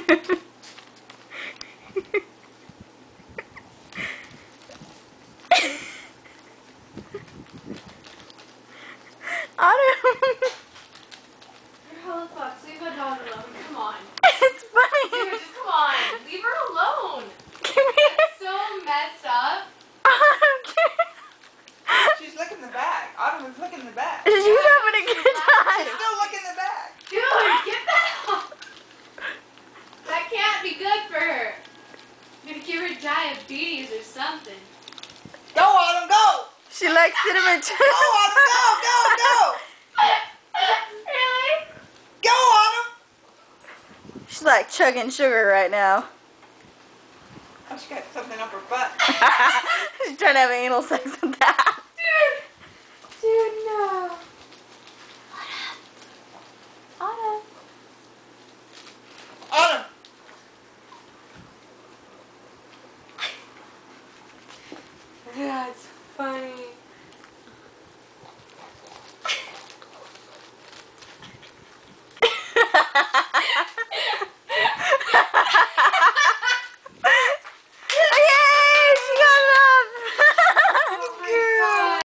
Autumn. You're hella fucked. Leave my dog alone. Come on. It's funny. Dude, just come on. Leave her alone. Come here. That's so messed up. Autumn, She's licking the bag. Autumn is licking the bag. she's having a good She's time. still licking the bag. Dude, get that off. That can't be good for her. I'm gonna give her diabetes or something. Go, Autumn, go! She likes cinnamon Go, Autumn, go! Really? Go, Autumn! She's like chugging sugar right now. Oh, she got something up her butt. She's trying to have anal sex with that. Dude, no.